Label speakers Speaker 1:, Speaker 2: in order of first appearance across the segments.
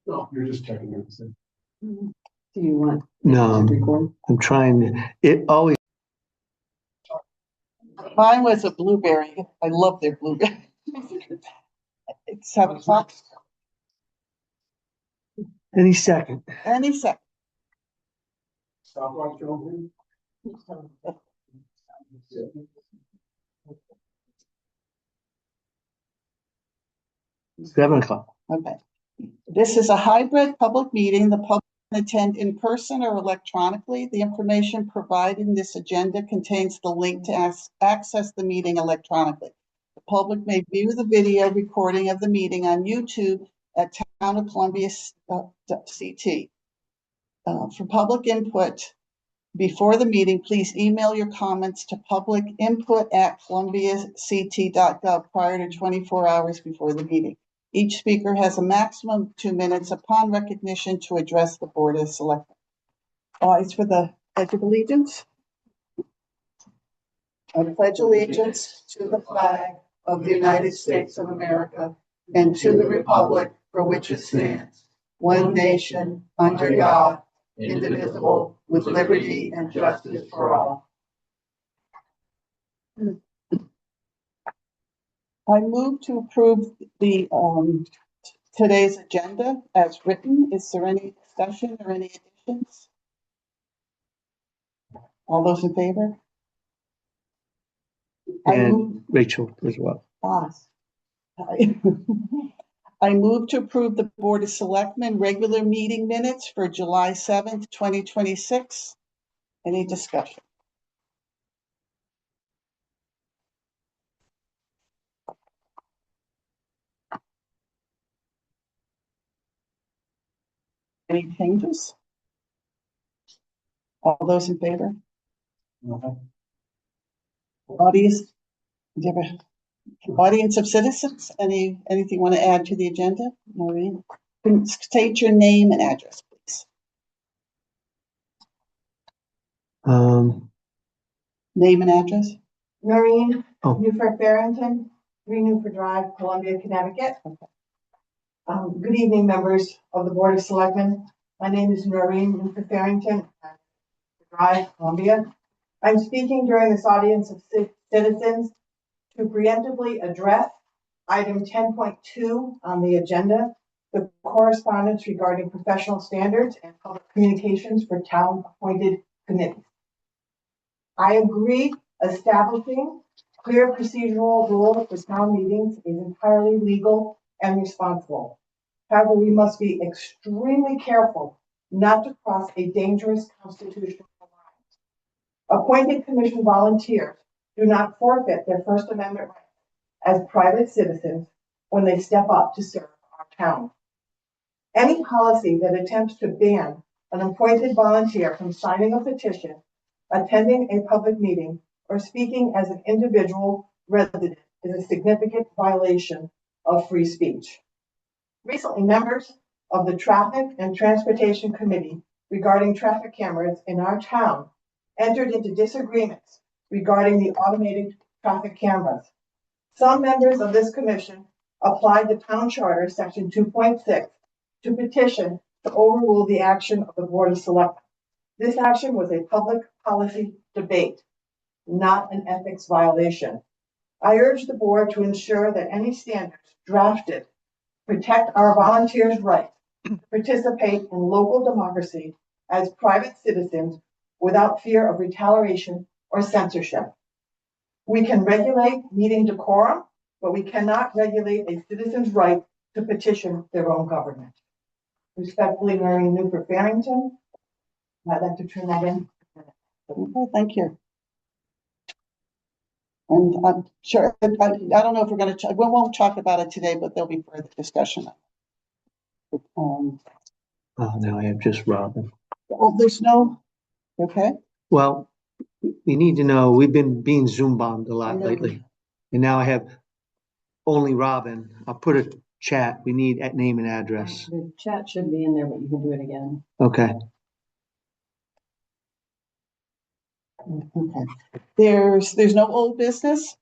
Speaker 1: No, you're just checking everything.
Speaker 2: Do you want
Speaker 3: No,
Speaker 2: to record?
Speaker 3: I'm trying to, it always,
Speaker 4: Mine was a blueberry. I love their blueberry. It's 7 o'clock.
Speaker 3: any second.
Speaker 4: Any second.
Speaker 1: Stopwatch going.
Speaker 3: 7 o'clock.
Speaker 4: Okay. This is a hybrid public meeting. The public can attend in person or electronically. The information provided in this agenda contains the link to access the meeting electronically. The public may view the video recording of the meeting on YouTube at Town of Columbia CT. For public input before the meeting, please email your comments to publicinput@columbiact.gov prior to 24 hours before the meeting. Each speaker has a maximum of 2 minutes upon recognition to address the Board of Selectmen. It's for the Pledge of Allegiance. I pledge allegiance to the flag of the United States of America and to the republic for which it stands, one nation, under God, indivisible, with liberty and justice for all. I move to approve the today's agenda as written. Is there any discussion or any additions? All those in favor?
Speaker 3: And Rachel as well.
Speaker 4: I move to approve the Board of Selectmen regular meeting minutes for July 7th, 2026. Any discussion? Any changes? All those in favor? Audience, do you have a audience of citizens? Anything you want to add to the agenda? Maureen, state your name and address, please. Name and address.
Speaker 2: Noreen,
Speaker 3: Oh.
Speaker 2: Newford Barrington, 3 Newford Drive, Columbia, Connecticut. Good evening, members of the Board of Selectmen. My name is Noreen Newford Barrington, Drive, Columbia. I'm speaking during this audience of citizens to preemptively address item 10.2 on the agenda, the correspondence regarding professional standards and public communications for town-appointed committees. I agree establishing clear procedural rules for town meetings is entirely legal and responsible. However, we must be extremely careful not to cross a dangerous constitutional line. Appointed commission volunteers do not forfeit their First Amendment rights as private citizens when they step up to serve our town. Any policy that attempts to ban an appointed volunteer from signing a petition, attending a public meeting, or speaking as an individual resident is a significant violation of free speech. Recently, members of the Traffic and Transportation Committee regarding traffic cameras in our town entered into disagreements regarding the automated traffic cameras. Some members of this commission applied the Town Charter, Section 2.6, to petition to overrule the action of the Board of Selectmen. This action was a public policy debate, not an ethics violation. I urge the board to ensure that any standards drafted protect our volunteers' right to participate in local democracy as private citizens without fear of retaliation or censorship. We can regulate meeting decorum, but we cannot regulate a citizen's right to petition their own government. Respectfully, Mary Newford Barrington. I'd like to turn that in.
Speaker 4: Okay, thank you. And I'm sure, I don't know if we're going to, we won't talk about it today, but there'll be further discussion.
Speaker 3: Oh, now I have just Robin.
Speaker 4: Oh, there's no, okay.
Speaker 3: Well, we need to know, we've been being Zoom bombed a lot lately. And now I have only Robin. I'll put a chat. We need at name and address.
Speaker 2: The chat should be in there, but you can do it again.
Speaker 3: Okay.
Speaker 4: Okay. There's no old business,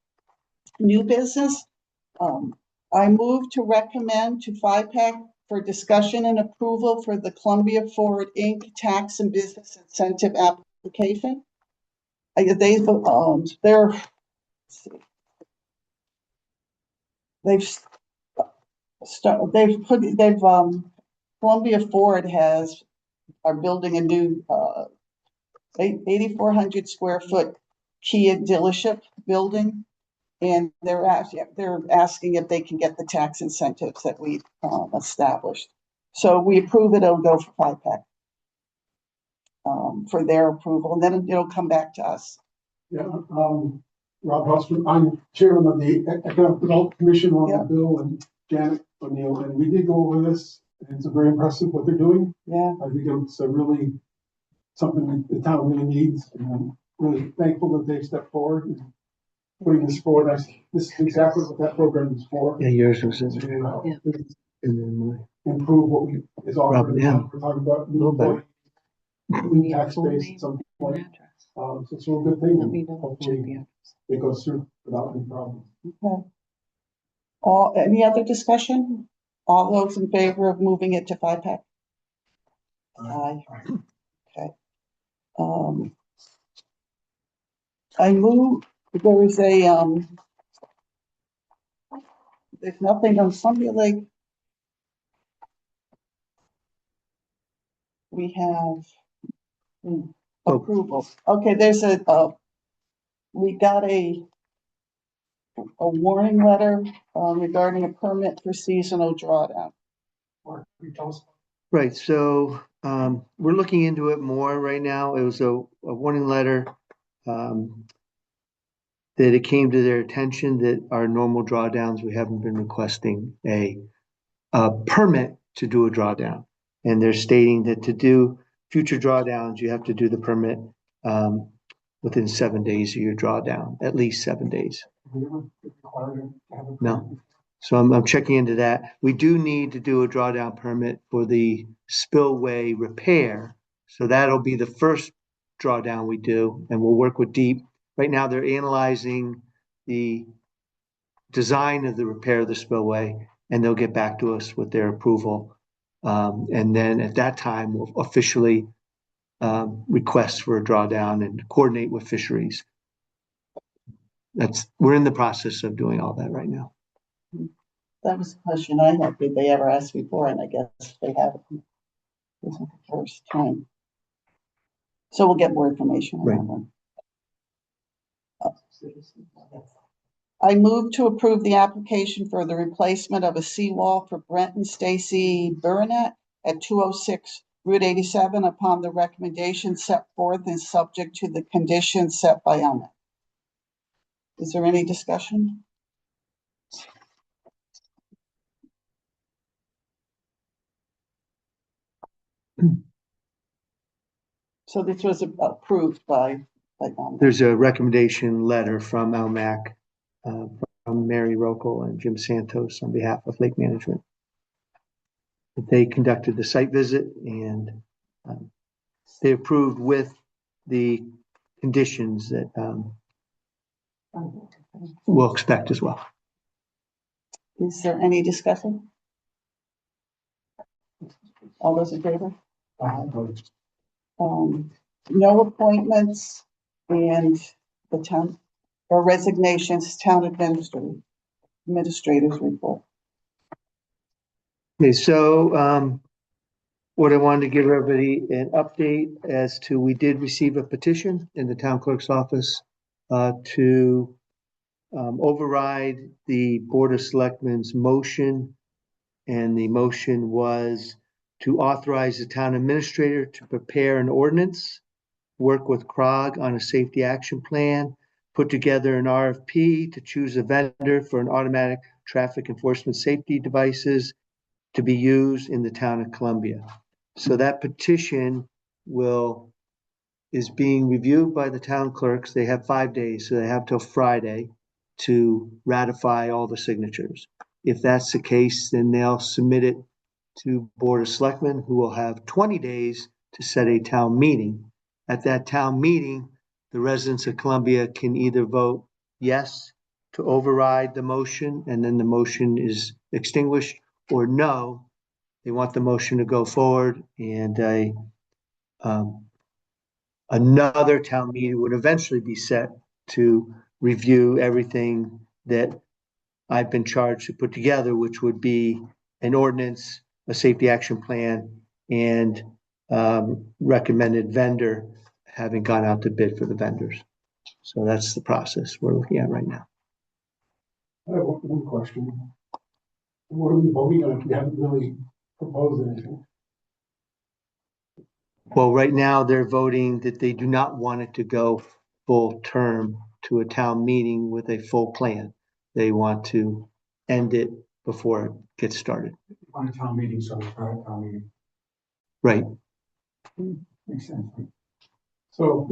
Speaker 4: new business. I move to recommend to FIPAC for discussion and approval for the Columbia Forward Inc. tax and business incentive application. They're, let's see. Columbia Ford are building a new 8,400 square foot Kia dealership building. And they're asking if they can get the tax incentives that we established. So we approve it, it'll go for FIPAC for their approval, and then it'll come back to us.
Speaker 1: Yeah, Rob Husband, I'm chairman of the Economic Development Commission on
Speaker 4: Yeah.
Speaker 1: the bill, and Janet O'Neill, and we did go over this, and it's very impressive what they're doing.
Speaker 4: Yeah,
Speaker 1: I think it's a really something that the town really needs, and I'm really thankful that they stepped forward and putting this forward. This is exactly what that program is for.
Speaker 3: Yeah, yours was in
Speaker 1: To,
Speaker 3: there.
Speaker 1: uh,
Speaker 3: And then mine.
Speaker 1: improve what we is offered.
Speaker 3: Yeah.
Speaker 1: We're talking about
Speaker 3: A little better.
Speaker 1: new tax base at some point. So it's a real good thing.
Speaker 5: Let me know.
Speaker 1: Hopefully it goes through without any problem.
Speaker 4: okay. Any other discussion? All those in favor of moving it to FIPAC? Aye. Okay. I move, there is there's nothing on Columbia Lake. We have approval. Okay, there's we got a warning letter regarding a permit for seasonal drawdown.
Speaker 1: Mark, can you tell us?
Speaker 3: Right, so we're looking into it more right now. It was a warning letter that it came to their attention that our normal drawdowns, we haven't been requesting a permit to do a drawdown. And they're stating that to do future drawdowns, you have to do the permit within 7 days of your drawdown, at least 7 days.
Speaker 1: We ever require them to have a-
Speaker 3: No. So I'm checking into that. We do need to do a drawdown permit for the spillway repair. So that'll be the first drawdown we do, and we'll work with Deep. Right now, they're analyzing the design of the repair of the spillway, and they'll get back to us with their approval. And then at that time, we'll officially request for a drawdown and coordinate with fisheries. We're in the process of doing all that right now.
Speaker 4: That was a question I had. Did they ever ask before? And I guess they haven't. This is the first time. So we'll get more information on that one. I move to approve the application for the replacement of a seawall for Brent and Stacy Burnett at 206 Route 87 upon the recommendation set forth and subject to the conditions set by Elmet. Is there any discussion? So this was approved by Elmet.
Speaker 3: There's a recommendation letter from Almac, from Mary Rokel and Jim Santos on behalf of Lake Management. They conducted the site visit and they approved with the conditions that we'll expect as well.
Speaker 4: Is there any discussion? All those in favor? No appointments and the town or resignations, town administrators report.
Speaker 3: Okay, so what I wanted to give everybody an update as to, we did receive a petition in the town clerk's office to override the Board of Selectmen's motion. And the motion was to authorize the town administrator to prepare an ordinance, work with CROG on a safety action plan, put together an RFP to choose a vendor for an automatic traffic enforcement safety devices to be used in the town of Columbia. So that petition is being reviewed by the town clerks. They have 5 days, so they have till Friday to ratify all the signatures. If that's the case, then they'll submit it to Board of Selectmen, who will have 20 days to set a town meeting. At that town meeting, the residents of Columbia can either vote yes to override the motion, and then the motion is extinguished, or no, they want the motion to go forward, and another town meeting would eventually be set to review everything that I've been charged to put together, which would be an ordinance, a safety action plan, and recommended vendor, having gone out to bid for the vendors. So that's the process we're looking at right now.
Speaker 1: I have one question. What are we voting on if we haven't really proposed anything?
Speaker 3: Well, right now they're voting that they do not want it to go full term to a town meeting with a full plan. They want to end it before it gets started.
Speaker 5: On a town meeting, so it's not a town meeting.
Speaker 3: Right.
Speaker 5: Makes sense.
Speaker 1: So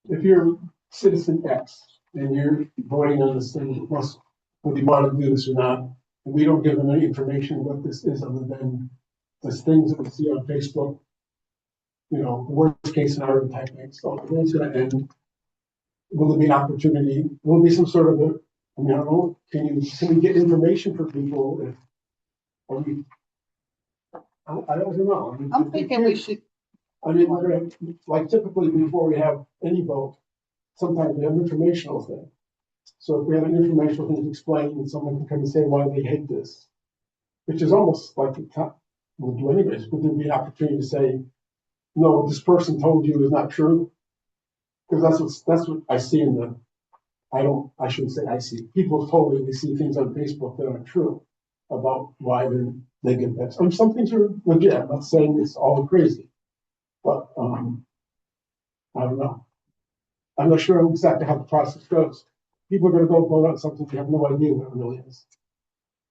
Speaker 1: if you're citizen X and you're voting on this thing, whether you want to do this or not, and we don't give them any information what this is other than the things that we see on Facebook, you know, worst case scenario type thing. So when's going to end? Will there be an opportunity? Will there be some sort of I don't know, can we get information for people if, I don't know.
Speaker 4: I'm thinking we should,
Speaker 1: I mean, we're gonna, like typically before we have any vote, sometimes we have an informational thing. So if we have an informational thing to explain, and someone can come and say why they hate this, which is almost like we'll do anyways, but there'd be an opportunity to say, no, what this person told you is not true. Because that's what I see I shouldn't say I see. People have told me they see things on Facebook that aren't true about why they get that. Some things are legit. I'm not saying it's all crazy. But I don't know. I'm not sure exactly how the process goes. People are going to go vote on something they have no idea what it really is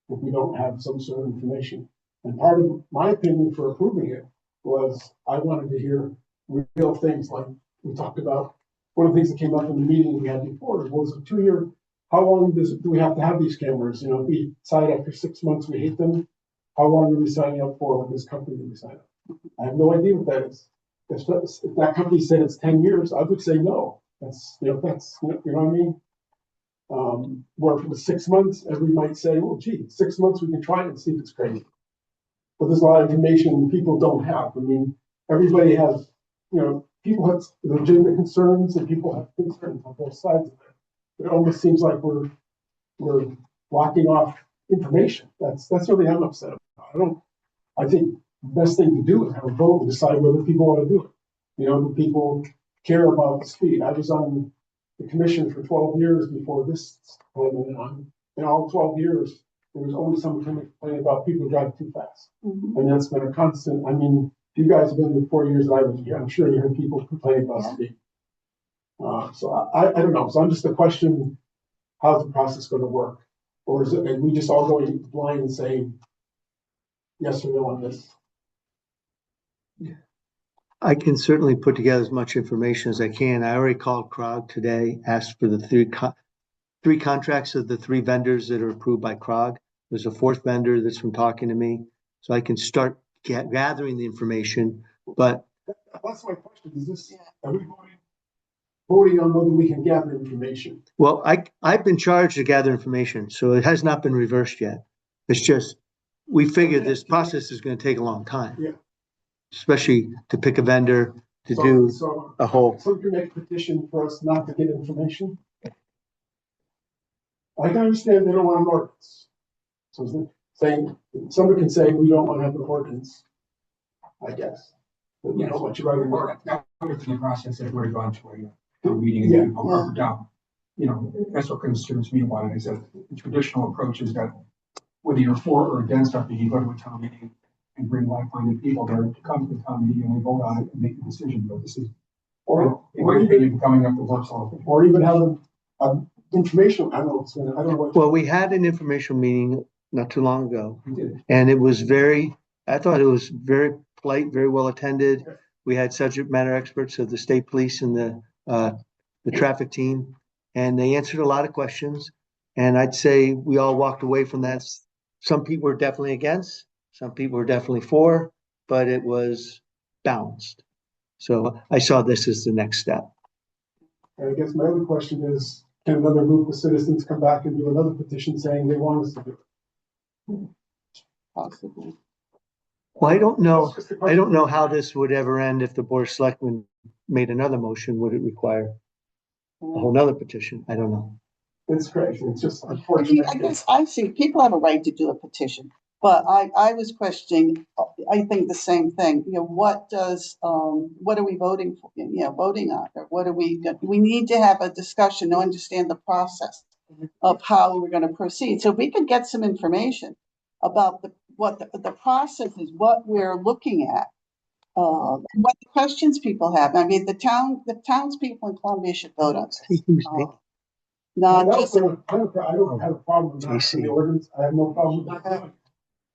Speaker 1: if we don't have some sort of information. And part of my opinion for approving it was I wanted to hear real things like we talked about. One of the things that came up in the meeting we had before was a 2-year. How long do we have to have these cameras? You know, if we decide after 6 months we hate them, how long are we signing up for with this company that we sign up? I have no idea what that is. If that company said it's 10 years, I would say no. That's you know what I mean. Where if it was 6 months, everybody might say, well, gee, 6 months we can try it and see if it's crazy. But there's a lot of information people don't have. I mean, everybody has, people have legitimate concerns and people have concerns on both sides of it. It almost seems like we're blocking off information. That's really I'm upset about. I think the best thing to do is have a vote and decide whether people want to do it. Do people care about the speed? I was on the commission for 12 years before this went on. In all 12 years, there was always someone complaining about people driving too fast.
Speaker 4: Mhm.
Speaker 1: And that's been a constant. I mean, you guys have been the 4 years that I was here. I'm sure you heard people complain about speed. So I don't know. So I'm just a question, how's the process going to work? Or is it, and we just all going blind and saying yes or no on this?
Speaker 3: I can certainly put together as much information as I can. I already called CROG today, asked for the three contracts of the 3 vendors that are approved by CROG. There's a 4th vendor that's from talking to me, so I can start gathering the information. But
Speaker 1: That's my question. Is this, are we voting on whether we can gather information?
Speaker 3: well, I've been charged to gather information, so it has not been reversed yet. It's just, we figured this process is going to take a long time.
Speaker 1: Yeah.
Speaker 3: Especially to pick a vendor, to do a whole.
Speaker 1: So you can make a petition for us not to get information? I can understand they don't want an ordinance. So saying, somebody can say, we don't want to have an ordinance, I guess. But we don't want you writing an ordinance.
Speaker 5: That was in the process that we're going to a meeting and then up or down. That's what concerns me about it is that the traditional approach is that whether you're for or against something, you go to a town meeting and bring like-minded people there to come to the town meeting and we vote on it and make a decision. But this is,
Speaker 1: Or
Speaker 5: in my opinion, coming up the works all.
Speaker 1: or even have information, I don't know what.
Speaker 3: Well, we had an informational meeting not too long ago,
Speaker 5: We did.
Speaker 3: and I thought it was very polite, very well attended. We had subject matter experts of the state police and the traffic team, and they answered a lot of questions. And I'd say we all walked away from that. Some people were definitely against, some people were definitely for, but it was balanced. So I saw this as the next step.
Speaker 1: And I guess my other question is, can another group of citizens come back and do another petition saying they want us to do it?
Speaker 4: Possibly.
Speaker 3: Well,
Speaker 1: That's just a
Speaker 3: I
Speaker 1: question.
Speaker 3: don't know how this would ever end if the Board of Selectmen made another motion. Would it require a whole nother petition? I don't know.
Speaker 1: It's crazy. It's just
Speaker 4: I
Speaker 1: unfortunate.
Speaker 4: guess I see, people have a right to do a petition, but I was questioning, I think the same thing, you know, what are we voting for, voting on, or what are we need to have a discussion to understand the process of how we're gonna proceed. So if we could get some information about what the process is, what we're looking at, and what questions people have. I mean, the townspeople in Columbia should vote on this.
Speaker 3: See who's taking-
Speaker 4: Not
Speaker 1: I
Speaker 4: just,
Speaker 1: don't have a problem with that in
Speaker 3: JC.
Speaker 1: the ordinance. I have no problem with that.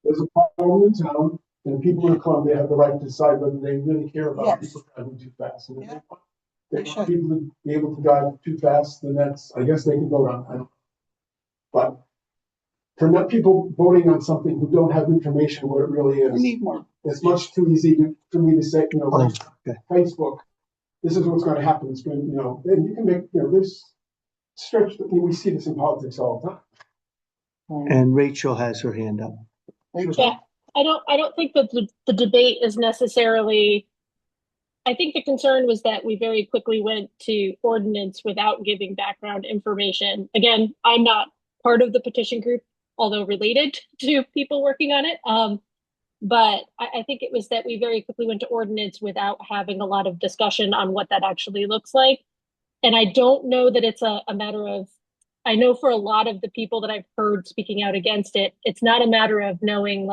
Speaker 1: There's a problem in town, and people in Columbia have the right to decide whether they really care about
Speaker 4: Yes.
Speaker 1: people driving too fast. And if
Speaker 4: Yeah.
Speaker 1: they
Speaker 4: They
Speaker 1: want
Speaker 4: should.
Speaker 1: people to be able to drive too fast, then I guess they can vote on it. I don't. But for not people voting on something who don't have information where it really
Speaker 4: we
Speaker 1: is,
Speaker 4: need more.
Speaker 1: it's much too easy for me to say,
Speaker 3: Oh,
Speaker 1: like,
Speaker 3: okay.
Speaker 1: Facebook, this is what's gonna happen. It's going to, and you can make, this stretch, we see this in politics all the time.
Speaker 3: And Rachel has her hand up.
Speaker 6: Yeah, I don't think that the debate is necessarily, I think the concern was that we very quickly went to ordinance without giving background information. Again, I'm not part of the petition group, although related to people working on it. But I think it was that we very quickly went to ordinance without having a lot of discussion on what that actually looks like. And I don't know that it's a matter of, I know for a lot of the people that I've heard speaking out against it, it's not a matter of knowing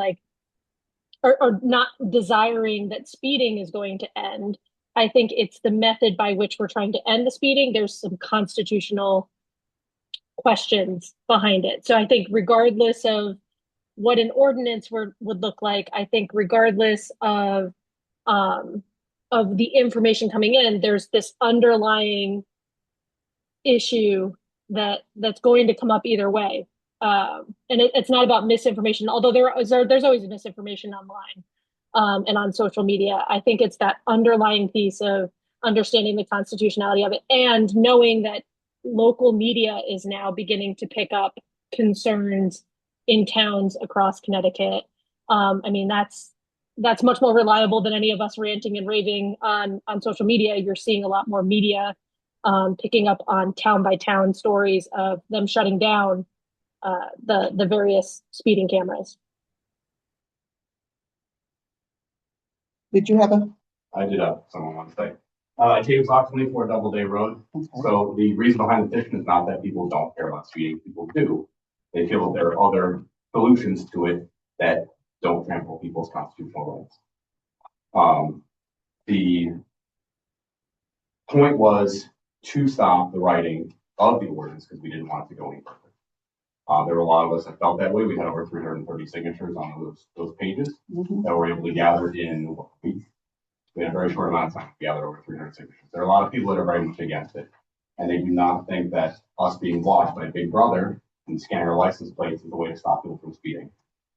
Speaker 6: or not desiring that speeding is going to end. I think it's the method by which we're trying to end the speeding. There's some constitutional questions behind it. So I think regardless of what an ordinance would look like, I think regardless of the information coming in, there's this underlying issue that's going to come up either way. And it's not about misinformation, although there's always misinformation online and on social media. I think it's that underlying piece of understanding the constitutionality of it and knowing that local media is now beginning to pick up concerns in towns across Connecticut. I mean, that's much more reliable than any of us ranting and raving on social media. You're seeing a lot more media picking up on town by town stories of them shutting down the various speeding cameras.
Speaker 4: Did you have a?
Speaker 7: I did have someone want to say. It takes approximately 4 Doubleday Road. So the reason behind the petition is not that people don't care about speeding. People do. They feel that there are other solutions to it that don't trample people's constitutional rights. The point was to stop the writing of the ordinance because we didn't want it to go any further. There were a lot of us that felt that way. We had over 330 signatures on those pages that were able to gather in a week. We had a very short amount of time to gather over 300 signatures. There are a lot of people that are very much against it, and they do not think that us being watched by Big Brother and scanning our license plates is the way to stop people from speeding.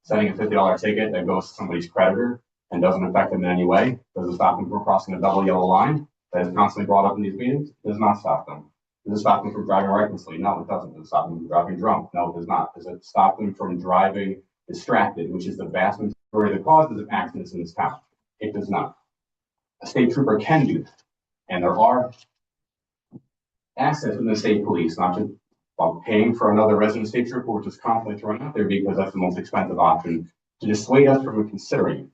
Speaker 7: Sending a $50 ticket that goes to somebody's creditor and doesn't affect them in any way, does it stop them from crossing a double yellow line that is constantly brought up in these meetings? It does not stop them. Does it stop them from driving recklessly? No, it doesn't. Does it stop them from driving drunk? No, it does not. Does it stop them from driving distracted, which is the vast majority of the causes of accidents in this town? It does not. A state trooper can do that. And there are assets in the state police, not just paying for another resident state trooper, which is constantly thrown out there because that's the most expensive option to dissuade us from considering it.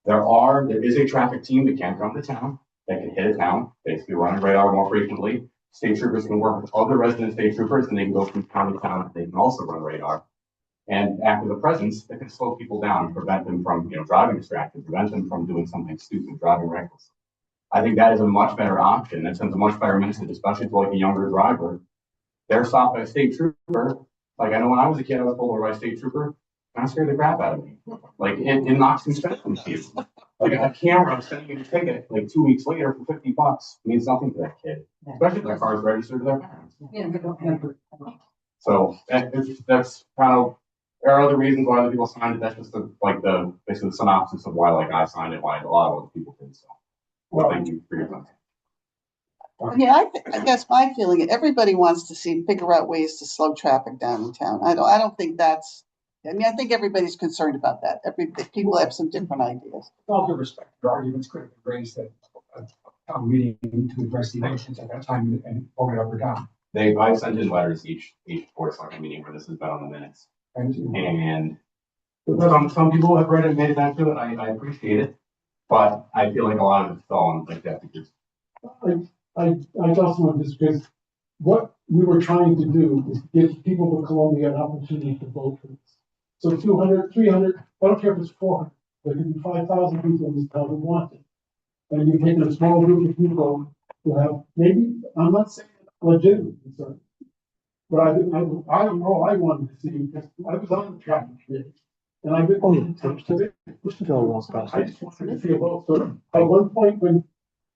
Speaker 7: There is a traffic team that can come to town, that can hit a town, basically run a radar more frequently. State troopers can work with other resident state troopers, and they can go from town to town. They can also run radar. And act with a presence that can slow people down and prevent them from, driving distracted, prevent them from doing something stupid, driving reckless. I think that is a much better option. It sends a much better message, especially to like a younger driver. They're stopped by a state trooper. Like I know when I was a kid, I was pulled over by a state trooper. Kind of scared the crap out of me. Like it knocks some sense from you. Like a camera sending you a ticket like 2 weeks later for $50 means nothing to that kid, especially if their car is registered to their parents. So that's kind of, there are other reasons why other people signed it. That's just basically the synopsis of why I signed it, why a lot of other people did. So, well, thank you for your time.
Speaker 4: I mean, I guess my feeling, everybody wants to figure out ways to slow traffic down in town. I don't think that's, I mean, I think everybody's concerned about that. People have some different ideas.
Speaker 5: With all due respect, the arguments could have been raised at a town meeting to address the elections at that time and vote it up or down.
Speaker 7: I've sent in letters each board select meeting where this has been on the minutes.
Speaker 5: And
Speaker 7: And some people have read it and made it into it. I appreciate it. But I feel like a lot of it's fallen like that because
Speaker 1: I just want this because what we were trying to do is give people of Columbia an opportunity to vote for this. So 200, 300, I don't care if it's 400, there could be 5,000 people in this town who want it. And you're taking a small group of people who have, maybe, I'm not saying legitimate concern, but I don't know, I wanted to see, because I was on the traffic committee. And I've been.
Speaker 3: Oh, yeah. We should go along
Speaker 1: I
Speaker 3: process.
Speaker 1: just wanted to see a vote. So at one point, when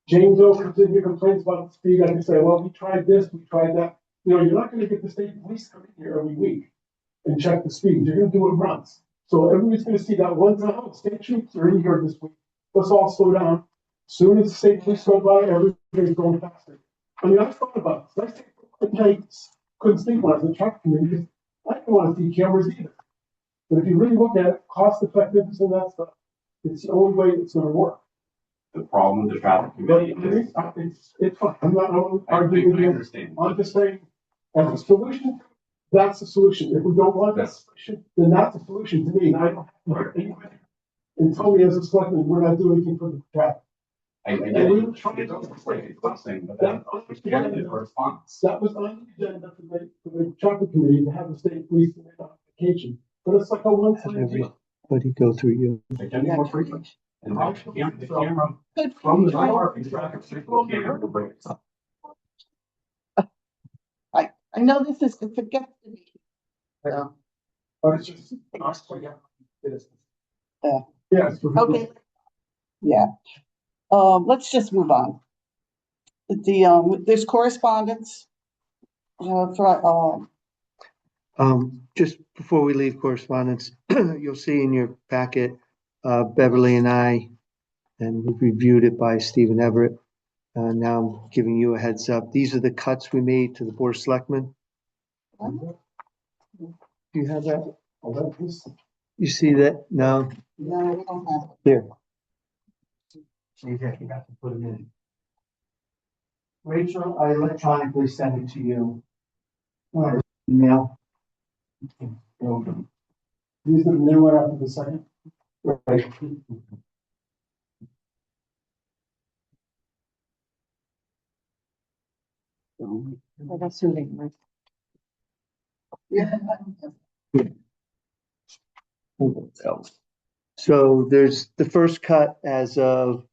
Speaker 1: James O comes in here complains about the speed, I can say, well, we tried this, we tried that. You know, you're not gonna get the state police coming here every week and check the speed. You're gonna do it once. So everybody's gonna see that one time, oh, state troops are in here this week. Let's all slow down. Soon as the state police go by, everybody's going faster. I mean, I thought about this. I couldn't sleep when I was in the traffic committee. I didn't want to see cameras either. But if you really look at it, cost effectiveness and that stuff, it's the only way it's gonna work.
Speaker 7: the problem with the traffic
Speaker 1: But
Speaker 7: committee is.
Speaker 1: it's fine. I'm not
Speaker 7: I
Speaker 1: arguing with you.
Speaker 7: understand.
Speaker 1: I'm just saying, as a solution, that's the solution. If we don't want that solution, then that's the solution to me. And I don't have anybody and tell me as a selectman, we're not doing anything for the traffic.
Speaker 7: I get it. It's something, but then the response.
Speaker 1: That was on the agenda for the traffic committee to have the state police make an application. But it's like a one-time deal.
Speaker 3: Everybody go through you.
Speaker 7: It can be more frequent. And the camera from the door and traffic signal camera will break.
Speaker 4: I know this is, forget the meeting. So,
Speaker 1: But it's just.
Speaker 4: Yeah.
Speaker 1: Yes.
Speaker 4: okay. Yeah. Let's just move on. There's correspondence.
Speaker 3: Just before we leave correspondence, you'll see in your packet, Beverly and I, and we've reviewed it by Stephen Everett. Now I'm giving you a heads up. These are the cuts we made to the Board of Selectmen. Do you have that? You see that? No?
Speaker 4: No, we don't have it.
Speaker 3: Here. You got to put them in. Rachel, I electronically sent it to you. Email.
Speaker 1: These are the new one after the second.
Speaker 3: Right.
Speaker 4: That's soothing, right? Yeah.
Speaker 3: So there's the first cut as of,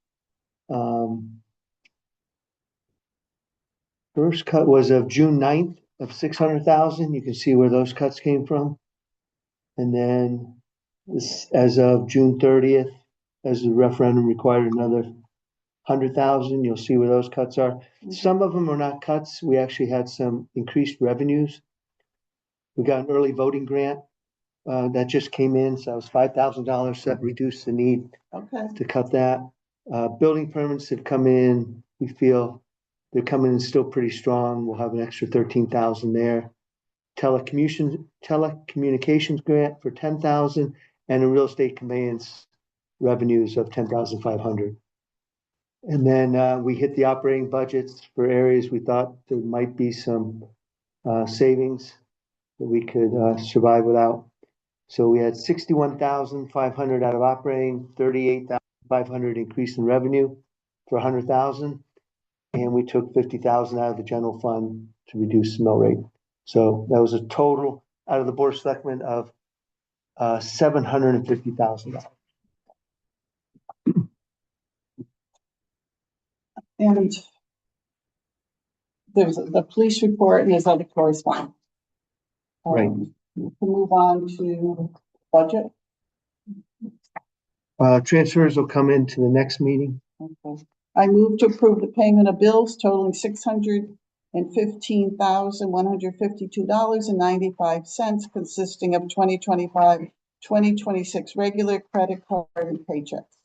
Speaker 3: first cut was of June 9th of 600,000. You can see where those cuts came from. And then this, as of June 30th, as the referendum required another 100,000, you'll see where those cuts are. Some of them are not cuts. We actually had some increased revenues. We got an early voting grant that just came in, so that was $5,000. That reduced the need to cut that. Building permits have come in. We feel they're coming in still pretty strong. We'll have an extra 13,000 there. Telecommunications grant for 10,000 and a real estate conveyance revenues of 10,500. And then we hit the operating budgets for areas we thought there might be some savings that we could survive without. So we had 61,500 out of operating, 38,500 increase in revenue for 100,000. And we took 50,000 out of the general fund to reduce the mill rate. So that was a total out of the Board of Selectmen of $750,000.
Speaker 4: And there's the police report and there's other correspondence.
Speaker 3: Right.
Speaker 4: We can move on to budget.
Speaker 3: Transfers will come into the next meeting.
Speaker 4: Okay. I move to approve the payment of bills totaling $615,152.95, consisting of 2025, 2026 regular credit card and paychecks.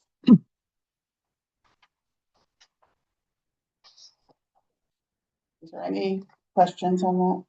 Speaker 4: Is there any questions on that?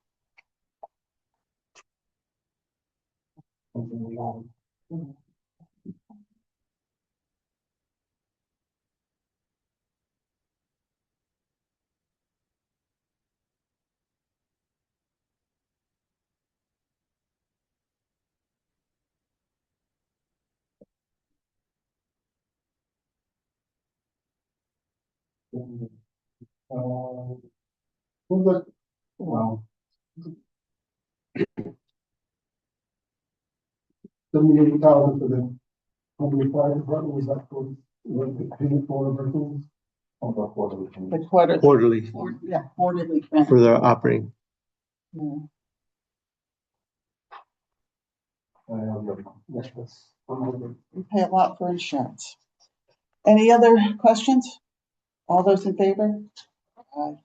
Speaker 1: Well, 78,000 for the company fire department, was that for, the payment for everything?
Speaker 4: The quarterly.
Speaker 3: Quarterly
Speaker 4: Yeah, quarterly. grant.
Speaker 3: for their operating.
Speaker 4: Yeah. We pay a lot for insurance. Any other questions? All those in favor? Aye.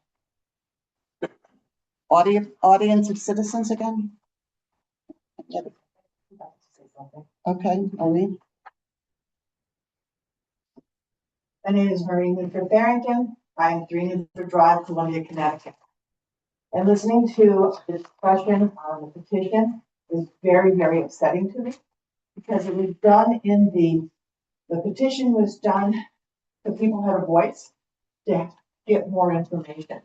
Speaker 4: Audience of citizens again? Okay, Maureen?
Speaker 2: My name is Maureen Winford Barrington. I am 3 Newford Drive, Columbia, Connecticut. And listening to this discussion on the petition is very, very upsetting to me because it was done in the petition was done so people had a voice to get more information.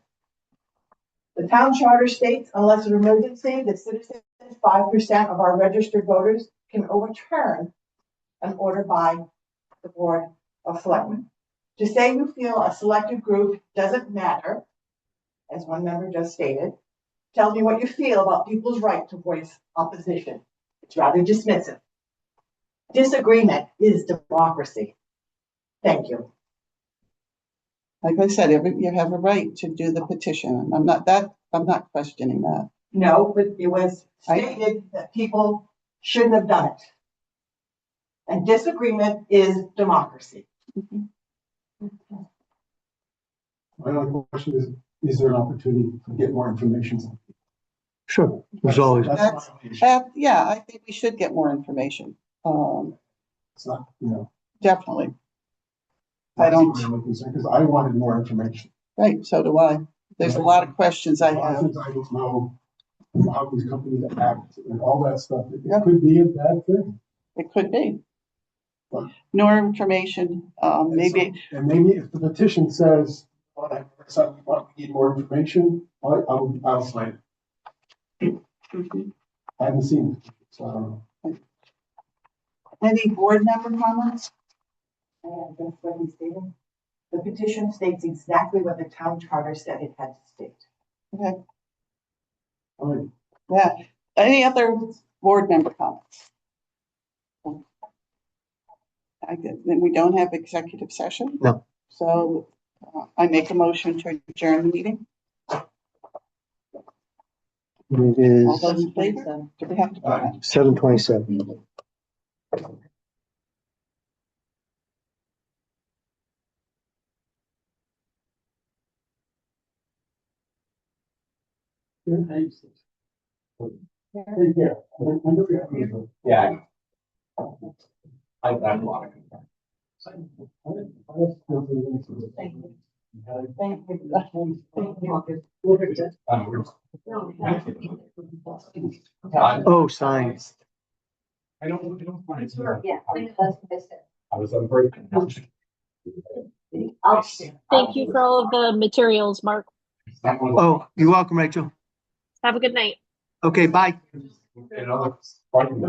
Speaker 2: The town charter states, unless an emergency, the citizens, 5% of our registered voters can overturn an order by the Board of Selectmen. To say you feel a selected group doesn't matter, as one member just stated, tells me what you feel about people's right to voice opposition. It's rather dismissive. Disagreement is democracy. Thank you.
Speaker 4: Like I said, you have a right to do the petition. I'm not questioning that.
Speaker 2: No, but it was stated that people shouldn't have done it. And disagreement is democracy.
Speaker 1: My only question is there an opportunity to get more information?
Speaker 3: Sure, there's always.
Speaker 1: That's my issue.
Speaker 4: Yeah, I think we should get more information.
Speaker 1: It's not, you know.
Speaker 4: Definitely. I
Speaker 1: That's
Speaker 4: don't,
Speaker 1: my only concern, because I wanted more information.
Speaker 4: right, so do I. There's a lot of questions I
Speaker 1: A lot of
Speaker 4: have.
Speaker 1: things I don't know how these companies act and all that stuff. It
Speaker 4: Yeah.
Speaker 1: could be a bad thing.
Speaker 4: It could be.
Speaker 1: But-
Speaker 4: More information, maybe,
Speaker 1: And maybe if the petition says, we need more information, I'll sign it. I haven't seen it, so I don't know.
Speaker 4: any board member comments?
Speaker 2: That's what he stated. The petition states exactly what the town charter said it had to state.
Speaker 4: Okay,
Speaker 1: I mean,
Speaker 4: yeah. Any other board member comments? Then we don't have executive session?
Speaker 3: No.
Speaker 4: So I make a motion to adjourn the meeting.
Speaker 3: It
Speaker 4: All
Speaker 3: is
Speaker 4: those in favor? Do we have to?
Speaker 1: Aye.
Speaker 3: 7:27.
Speaker 1: Take care.
Speaker 7: Yeah. I have a lot of concerns.
Speaker 3: Oh, signs.
Speaker 7: I don't find it.
Speaker 2: Yeah.
Speaker 7: I was on break.
Speaker 6: Thank you for all of the materials, Mark.
Speaker 3: Oh, you're welcome, Rachel.
Speaker 6: Have a good night.
Speaker 3: Okay, bye.
Speaker 7: And other.